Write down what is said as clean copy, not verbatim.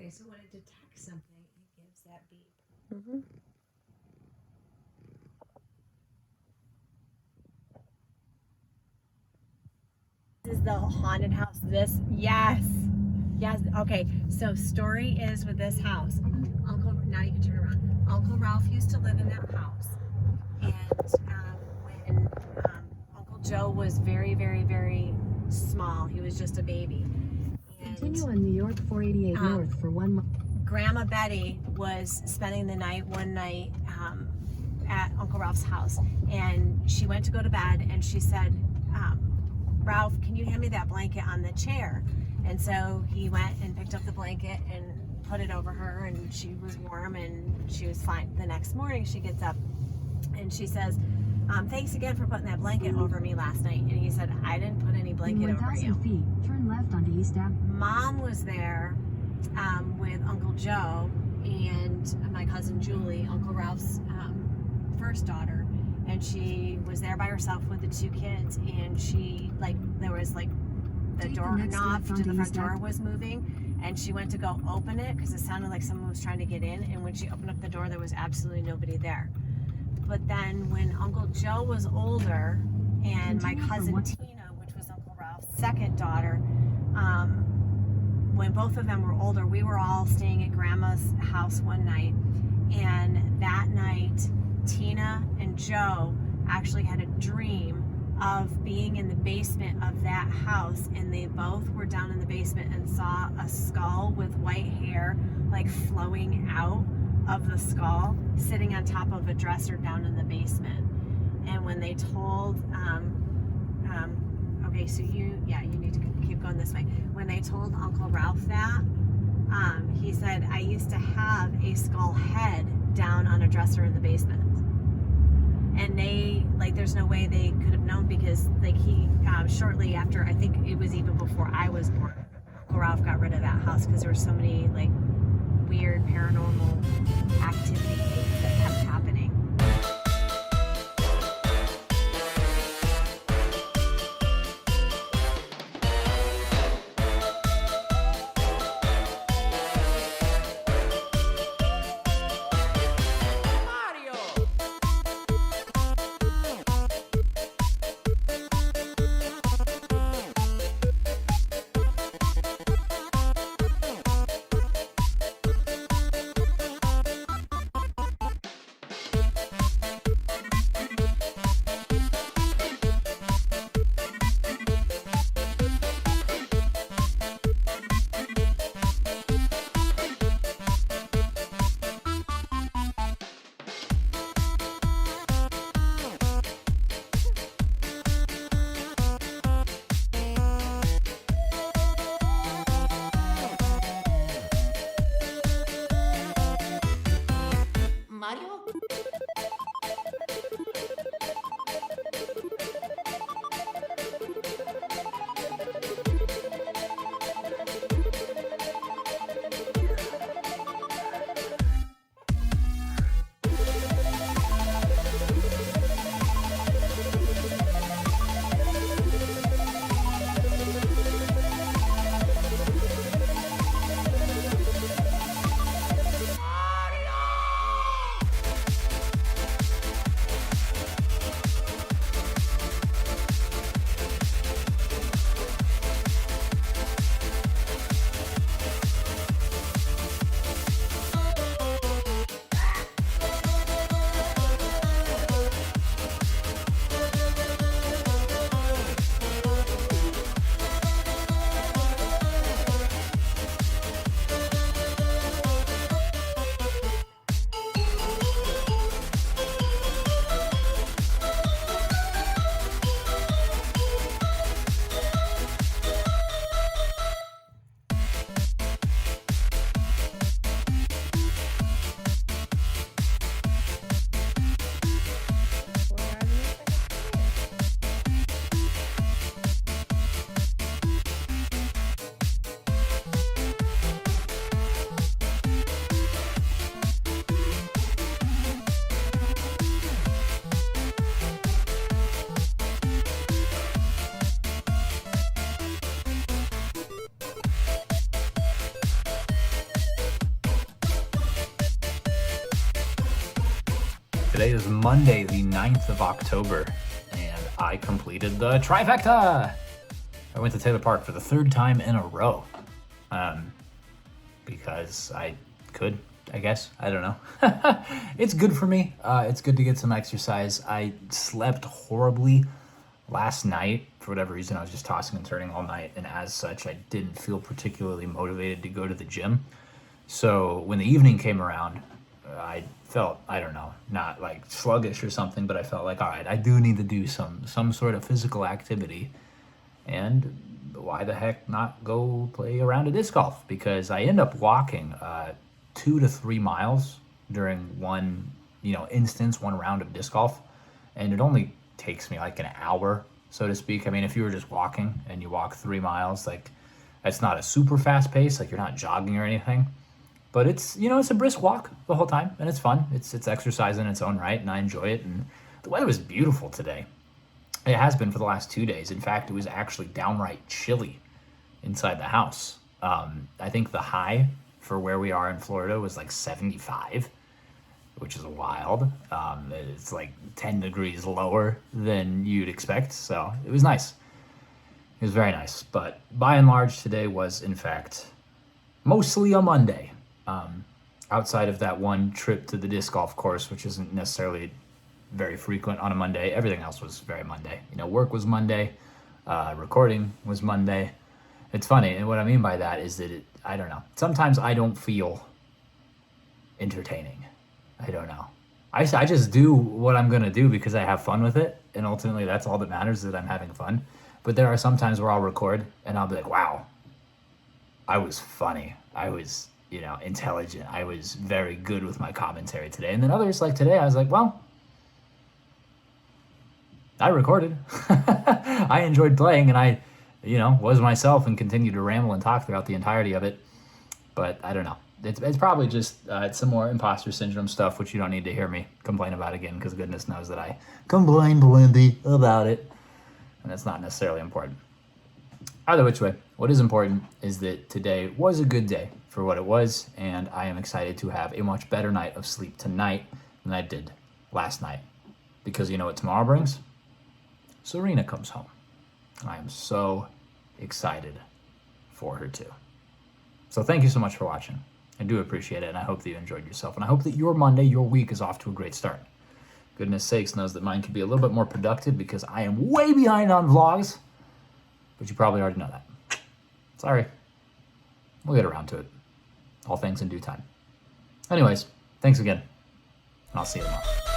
Okay, so when it detects something, it gives that beep. Mm-hmm. This is the haunted house. Yes. Okay, so story is with this house. Now you can turn around. Uncle Ralph used to live in that house. And when Uncle Joe was very, very, very small, he was just a baby. And, continue on New York 488 North for 1 mile. Grandma Betty was spending the night one night at Uncle Ralph's house, and she went to go to bed, and she said, Ralph, can you hand me that blanket on the chair? And so he went and picked up the blanket and put it over her, and she was warm and she was fine. The next morning she gets up and she says, thanks again for putting that blanket over me last night. And he said, I didn't put any blanket over you. 1,000 feet, turn left onto East Ave. Mom was there with Uncle Joe and my cousin Julie, Uncle Ralph's first daughter, and she was there by herself with the two kids, and she, there was the doorknob to the front door was moving, and she went to go open it because it sounded like someone was trying to get in, and when she opened up the door, there was absolutely nobody there. But then when Uncle Joe was older, and my cousin Tina, which was Uncle Ralph's second daughter, when both of them were older, we were all staying at Grandma's house one night, and that night Tina and Joe actually had a dream of being in the basement of that house, and they both were down in the basement and saw a skull with white hair flowing out of the skull sitting on top of a dresser down in the basement. And when they told okay, so you need to keep going this way. When they told Uncle Ralph that, he said, I used to have a skull head down on a dresser in the basement. And they, there's no way they could have known, because he, shortly after, I think it was even before I was born, Uncle Ralph got rid of that house because there were so many weird paranormal activity that kept happening. Today is Monday, the 9th of October, and I completed the trifecta. I went to Taylor Park for the third time in a row, because I could, I guess. I don't know. It's good for me. It's good to get some exercise. I slept horribly last night. For whatever reason, I was just tossing and turning all night, and as such, I didn't feel particularly motivated to go to the gym. So when the evening came around, I felt, I don't know, not like sluggish or something, but I felt like, all right, I do need to do some sort of physical activity. And why the heck not go play a round of disc golf? Because I end up walking 2 to 3 miles during one round of disc golf. And it only takes me like an hour, so to speak. I mean, if you were just walking and you walk 3 miles, like that's not a super fast pace, like you're not jogging or anything. But it's, it's a brisk walk the whole time, and it's fun. It's exercise in its own right, and I enjoy it. And the weather was beautiful today. It has been for the last 2 days. In fact, it was actually downright chilly inside the house. I think the high for where we are in Florida was like 75, which is wild. It's like 10 degrees lower than you'd expect, so it was nice. It was very nice. But by and large, today was, in fact, mostly a Monday. Outside of that one trip to the disc golf course, which isn't necessarily very frequent on a Monday, everything else was very Monday. Work was Monday, recording was Monday. It's funny, and what I mean by that is that I don't know. Sometimes I don't feel entertaining. I don't know. I just do what I'm gonna do because I have fun with it, and ultimately that's all that matters, that I'm having fun. But there are some times where I'll record and I'll be like, wow, I was funny. I was intelligent. I was very good with my commentary today. And then others, like today, I was like, well, I recorded. I enjoyed playing, and I, was myself and continued to ramble and talk throughout the entirety of it. But I don't know. It's probably just it's some more imposter syndrome stuff, which you don't need to hear me complain about again, because goodness knows that I complain plenty about it. And it's not necessarily important. Either which way, what is important is that today was a good day for what it was, and I am excited to have a much better night of sleep tonight than I did last night. Because you know what tomorrow brings? Serena comes home. I am so excited for her too. So thank you so much for watching. I do appreciate it, and I hope that you enjoyed yourself. And I hope that your Monday, your week is off to a great start. Goodness sakes knows that mine could be a little bit more productive because I am way behind on vlogs. But you probably already know that. Sorry. We'll get around to it. All things in due time. Anyways, thanks again. And I'll see you tomorrow.